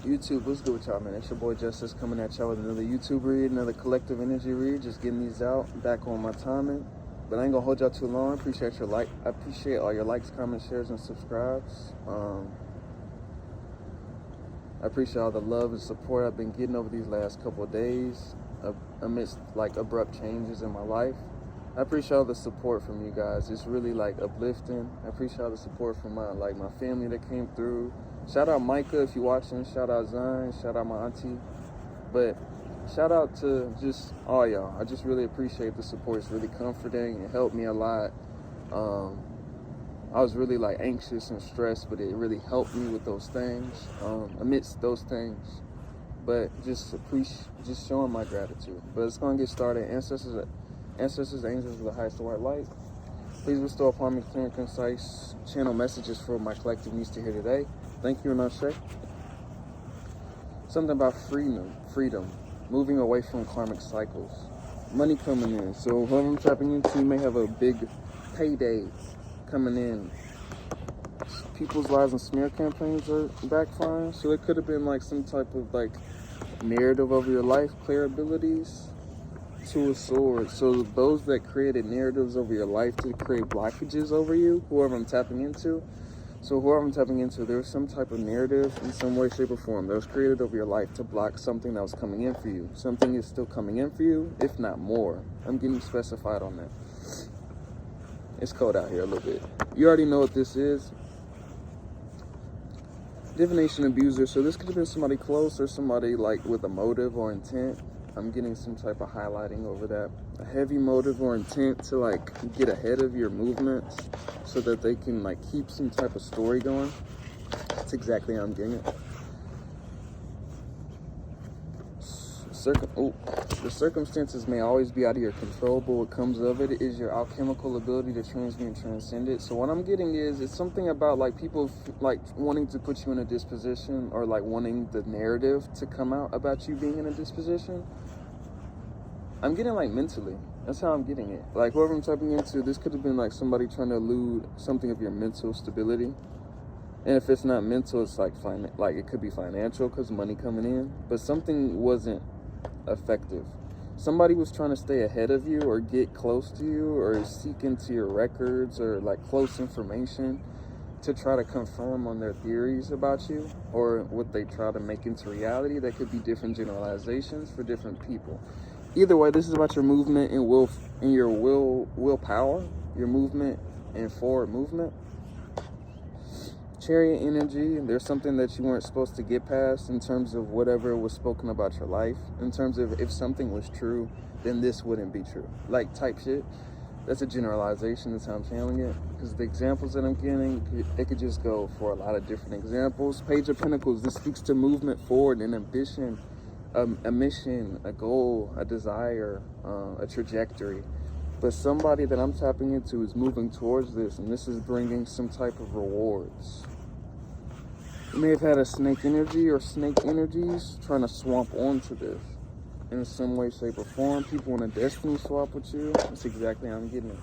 YouTube, what's good with y'all, man? It's your boy Justice coming at y'all with another YouTube read, another collective energy read. Just getting these out, back on my timing. But I ain't gonna hold y'all too long. I appreciate all your likes, comments, shares, and subscribes. I appreciate all the love and support I've been getting over these last couple of days amidst like abrupt changes in my life. I appreciate all the support from you guys. It's really like uplifting. I appreciate all the support from my family that came through. Shout out Micah if you're watching. Shout out Zion. Shout out my auntie. But shout out to just all y'all. I just really appreciate the support. It's really comforting. It helped me a lot. I was really like anxious and stressed, but it really helped me with those things, amidst those things. But just showing my gratitude. But it's gonna get started. Ancestors, angels of the highest white light, please bestow upon me clear and concise channel messages for my collective needs to hear today. Thank you, and Ashe. Something about freedom, moving away from karmic cycles, money coming in. So whoever I'm tapping into, you may have a big payday coming in. People's lies and smear campaigns are backfiring. So it could have been like some type of like narrative over your life, clear abilities. To a sword. So those that created narratives over your life to create blockages over you, whoever I'm tapping into. So whoever I'm tapping into, there's some type of narrative in some way, shape, or form that was created over your life to block something that was coming in for you. Something is still coming in for you, if not more. I'm getting specified on that. It's cold out here a little bit. You already know what this is. Divination abuser. So this could have been somebody close or somebody like with a motive or intent. I'm getting some type of highlighting over that. A heavy motive or intent to like get ahead of your movements so that they can like keep some type of story going. That's exactly how I'm getting it. The circumstances may always be out of your control, but what comes of it is your alchemical ability to transmute and transcend it. So what I'm getting is, it's something about like people like wanting to put you in a disposition, or like wanting the narrative to come out about you being in a disposition. I'm getting like mentally. That's how I'm getting it. Like whoever I'm tapping into, this could have been like somebody trying to elude something of your mental stability. And if it's not mental, it's like it could be financial because money coming in, but something wasn't effective. Somebody was trying to stay ahead of you or get close to you or seek into your records or like close information to try to confirm on their theories about you or what they try to make into reality. That could be different generalizations for different people. Either way, this is about your movement and willpower, your movement and forward movement. Chariot energy, there's something that you weren't supposed to get past in terms of whatever was spoken about your life. In terms of if something was true, then this wouldn't be true. Like type shit. That's a generalization, that's how I'm channeling it. Because the examples that I'm getting, it could just go for a lot of different examples. Page of Pentacles, this speaks to movement forward and ambition, a mission, a goal, a desire, a trajectory. But somebody that I'm tapping into is moving towards this, and this is bringing some type of rewards. You may have had a snake energy or snake energies trying to swamp onto this in some way, shape, or form. People want a destiny swap with you. That's exactly how I'm getting it.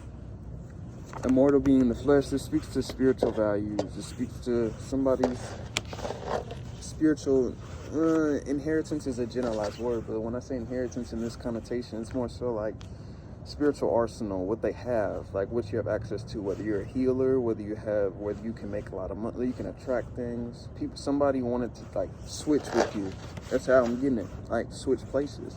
Immortal being in the flesh, this speaks to spiritual values. This speaks to somebody's spiritual inheritance is a generalized word, but when I say inheritance in this connotation, it's more so like spiritual arsenal, what they have, like what you have access to, whether you're a healer, whether you can make a lot of money, you can attract things. Somebody wanted to like switch with you. That's how I'm getting it, like switch places.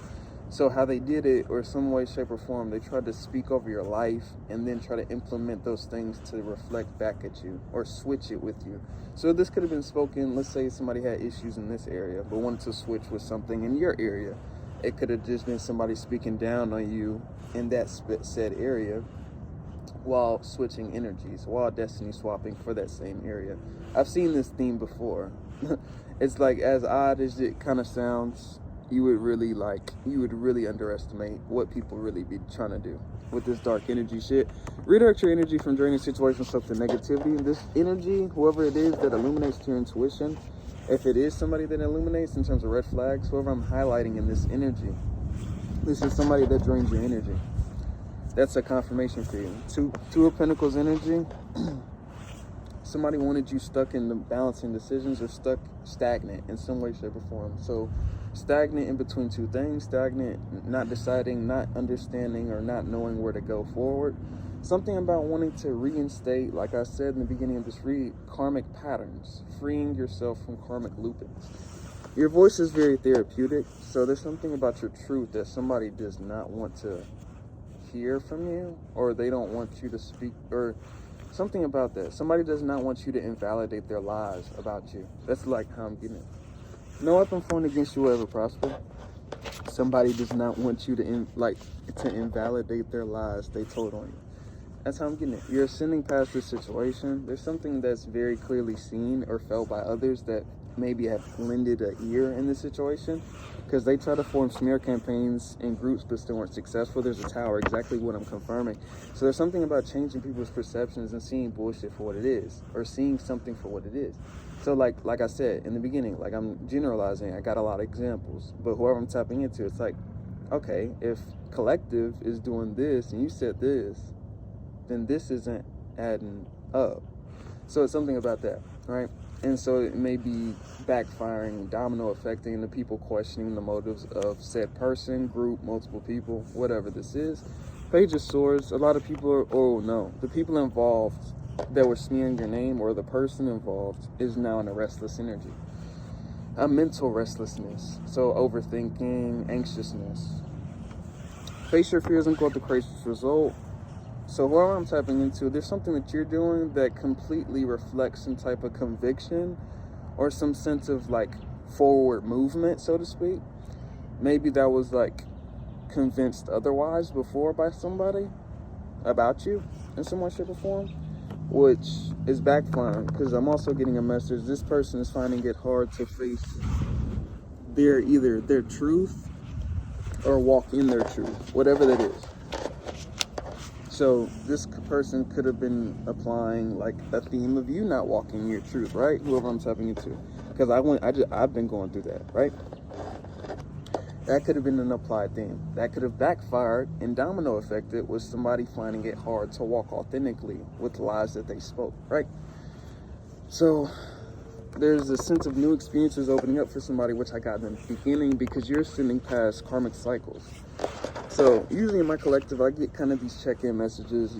So how they did it, or some way, shape, or form, they tried to speak over your life and then try to implement those things to reflect back at you or switch it with you. So this could have been spoken, let's say somebody had issues in this area but wanted to switch with something in your area. It could have just been somebody speaking down on you in that said area while switching energies, while destiny swapping for that same area. I've seen this theme before. It's like, as odd as it kind of sounds, you would really underestimate what people really be trying to do with this dark energy shit. Redirect your energy from draining situations stuff to negativity. This energy, whoever it is that illuminates to your intuition, if it is somebody that illuminates in terms of red flags, whoever I'm highlighting in this energy, this is somebody that drains your energy. That's a confirmation for you. Two of Pentacles energy. Somebody wanted you stuck in the balancing decisions or stuck stagnant in some way, shape, or form. So stagnant in between two things, stagnant, not deciding, not understanding, or not knowing where to go forward. Something about wanting to reinstate, like I said in the beginning of this read, karmic patterns, freeing yourself from karmic loopings. Your voice is very therapeutic, so there's something about your truth that somebody does not want to hear from you, or they don't want you to speak, or something about that. Somebody does not want you to invalidate their lies about you. That's like how I'm getting it. No weapon formed against you will ever prosper. Somebody does not want you to invalidate their lies they told on you. That's how I'm getting it. You're ascending past this situation. There's something that's very clearly seen or felt by others that maybe have lended an ear in this situation, because they try to form smear campaigns in groups but still weren't successful. There's a tower, exactly what I'm confirming. So there's something about changing people's perceptions and seeing bullshit for what it is, or seeing something for what it is. So like I said in the beginning, like I'm generalizing, I got a lot of examples, but whoever I'm tapping into, it's like, okay, if collective is doing this and you said this, then this isn't adding up. So it's something about that, right? And so it may be backfiring, domino affecting the people questioning the motives of said person, group, multiple people, whatever this is. Page of Swords, a lot of people are, the people involved that were smearing your name, or the person involved, is now in a restless energy. A mental restlessness, so overthinking, anxiousness. Face your fears and go the craziest result. So whoever I'm tapping into, there's something that you're doing that completely reflects some type of conviction or some sense of like forward movement, so to speak. Maybe that was like convinced otherwise before by somebody about you in some way, shape, or form, which is backfiring, because I'm also getting a message. This person is finding it hard to face either their truth or walk in their truth, whatever that is. So this person could have been applying like a theme of you not walking your truth, right? Whoever I'm tapping into, because I've been going through that, right? That could have been an applied theme. That could have backfired and domino affected with somebody finding it hard to walk authentically with lies that they spoke, right? So there's a sense of new experiences opening up for somebody, which I got in the beginning, because you're sending past karmic cycles. So usually in my collective, I get kind of these check-in messages,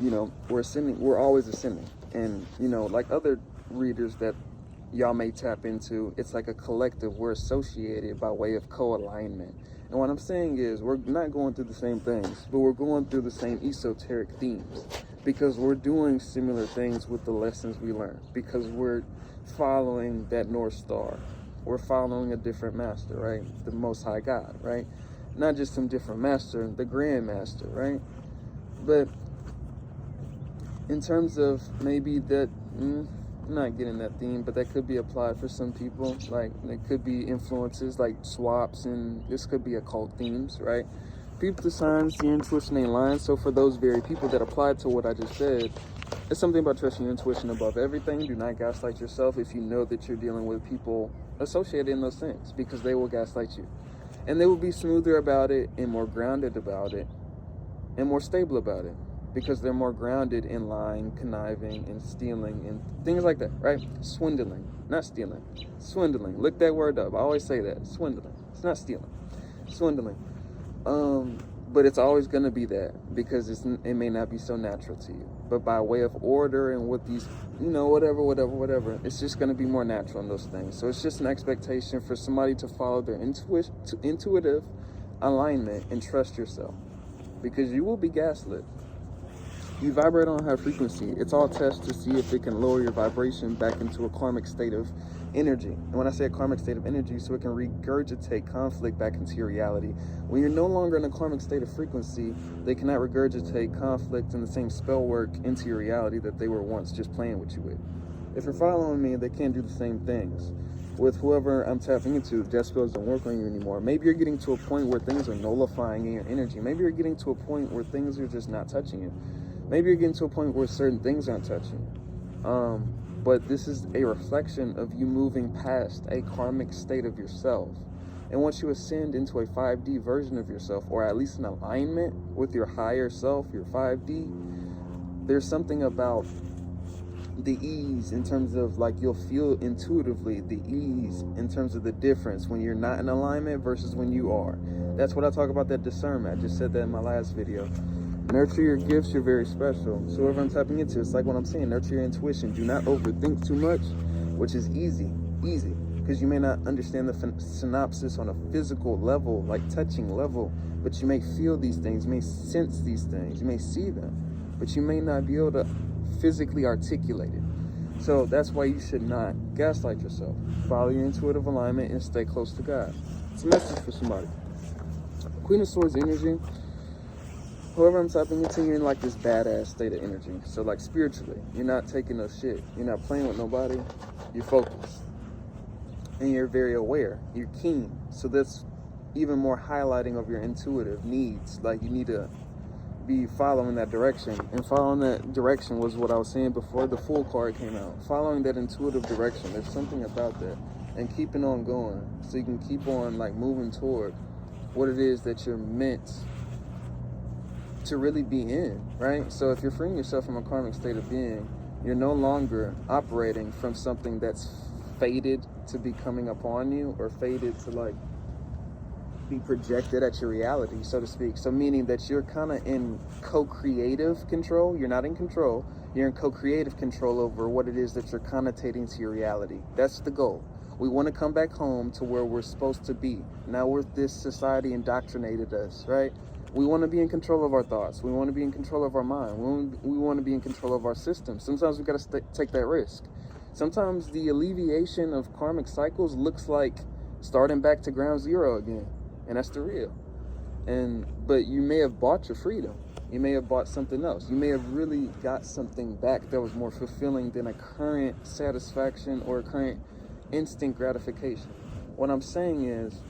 we're always ascending. And, like other readers that y'all may tap into, it's like a collective, we're associated by way of co-alignment. And what I'm saying is, we're not going through the same things, but we're going through the same esoteric themes, because we're doing similar things with the lessons we learn, because we're following that North Star. We're following a different master, right? The Most High God, right? Not just some different master, the Grand Master, right? But in terms of maybe that, I'm not getting that theme, but that could be applied for some people. Like, it could be influences like swaps, and this could be occult themes, right? People to signs, your intuition ain't lying. So for those very people that applied to what I just said, it's something about trusting your intuition above everything. Do not gaslight yourself if you know that you're dealing with people associated in those things, because they will gaslight you. And they will be smoother about it and more grounded about it and more stable about it, because they're more grounded in lying, conniving, and stealing and things like that, right? Swindling, not stealing. Swindling. Look that word up. I always say that. Swindling. It's not stealing. Swindling. But it's always going to be that, because it may not be so natural to you. But by way of order and with these, whatever, it's just going to be more natural in those things. So it's just an expectation for somebody to follow their intuitive alignment and trust yourself, because you will be gaslit. You vibrate on a high frequency. It's all tests to see if it can lower your vibration back into a karmic state of energy. And when I say a karmic state of energy, so it can regurgitate conflict back into your reality. When you're no longer in a karmic state of frequency, they cannot regurgitate conflict and the same spell work into your reality that they were once just playing with you with. If you're following me, they can't do the same things. With whoever I'm tapping into, death spells don't work on you anymore. Maybe you're getting to a point where things are nullifying in your energy. Maybe you're getting to a point where things are just not touching you. Maybe you're getting to a point where certain things aren't touching you. But this is a reflection of you moving past a karmic state of yourself. And once you ascend into a 5D version of yourself, or at least an alignment with your higher self, your 5D, there's something about the ease in terms of like you'll feel intuitively the ease in terms of the difference when you're not in alignment versus when you are. That's what I talk about, that discernment. I just said that in my last video. Nurture your gifts, you're very special. So whoever I'm tapping into, it's like what I'm saying, nurture your intuition. Do not overthink too much, which is easy, because you may not understand the synopsis on a physical level, like touching level, but you may feel these things, you may sense these things, you may see them, but you may not be able to physically articulate it. So that's why you should not gaslight yourself. Follow your intuitive alignment and stay close to God. It's a message for somebody. Queen of Swords energy. Whoever I'm tapping into, you're in like this badass state of energy. So like spiritually, you're not taking no shit. You're not playing with nobody. You're focused. And you're very aware. You're keen. So that's even more highlighting of your intuitive needs. Like you need to be following that direction. And following that direction was what I was saying before the Fool card came out. Following that intuitive direction. There's something about that. And keeping on going. So you can keep on like moving toward what it is that you're meant to really be in, right? So if you're freeing yourself from a karmic state of being, you're no longer operating from something that's fated to be coming upon you, or fated to like be projected at your reality, so to speak. So meaning that you're kind of in co-creative control. You're not in control. You're in co-creative control over what it is that you're connotating to your reality. That's the goal. We want to come back home to where we're supposed to be. Now this society indoctrinated us, right? We want to be in control of our thoughts. We want to be in control of our mind. We want to be in control of our system. Sometimes we got to take that risk. Sometimes the alleviation of karmic cycles looks like starting back to ground zero again. And that's the real. But you may have bought your freedom. You may have bought something else. You may have really got something back that was more fulfilling than a current satisfaction or a current instant gratification. What I'm saying is,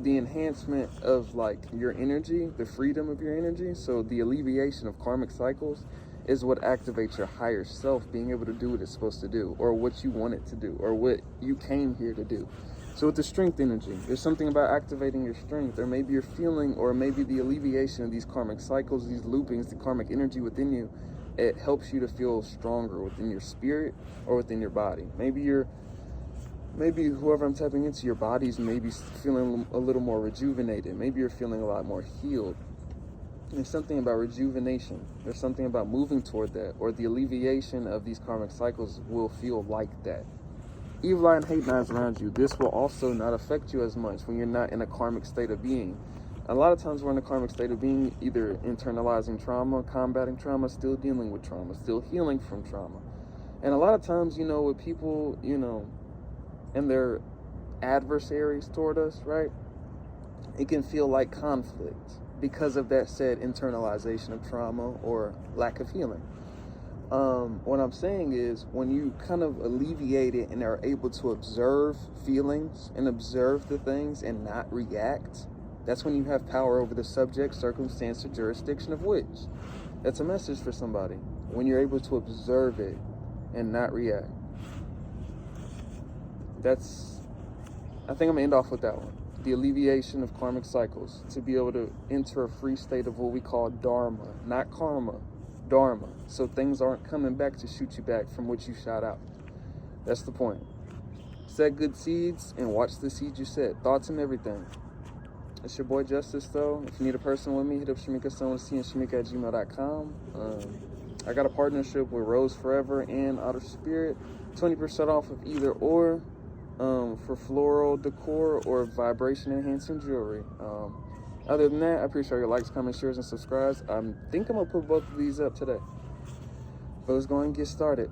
the enhancement of like your energy, the freedom of your energy, so the alleviation of karmic cycles is what activates your higher self being able to do what it's supposed to do, or what you want it to do, or what you came here to do. So with the strength energy, there's something about activating your strength, or maybe you're feeling, or maybe the alleviation of these karmic cycles, these loopings, the karmic energy within you, it helps you to feel stronger within your spirit or within your body. Maybe whoever I'm tapping into, your body's maybe feeling a little more rejuvenated. Maybe you're feeling a lot more healed. There's something about rejuvenation. There's something about moving toward that, or the alleviation of these karmic cycles will feel like that. Evil eye and hate knives around you. This will also not affect you as much when you're not in a karmic state of being. A lot of times we're in a karmic state of being, either internalizing trauma, combating trauma, still dealing with trauma, still healing from trauma. And a lot of times, with people, and their adversaries toward us, right? It can feel like conflict because of that said internalization of trauma or lack of healing. What I'm saying is, when you kind of alleviate it and are able to observe feelings and observe the things and not react, that's when you have power over the subject, circumstance, or jurisdiction of which. That's a message for somebody. When you're able to observe it and not react. I think I'm gonna end off with that one. The alleviation of karmic cycles, to be able to enter a free state of what we call dharma, not karma, dharma. So things aren't coming back to shoot you back from what you shot out. That's the point. Set good seeds and watch the seeds you set. Thoughts and everything. It's your boy Justice, though. If you need a person with me, hit up Shamika and Shamika@gmail.com. I got a partnership with Rose Forever and Outer Spirit. 20% off of either or. For floral decor or vibration enhancing jewelry. Other than that, I appreciate your likes, comments, shares, and subscribes. I think I'm gonna put both of these up today. But let's go and get started.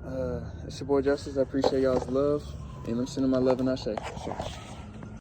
It's your boy Justice. I appreciate y'all's love, and I'm sending my love and ashe. Sure.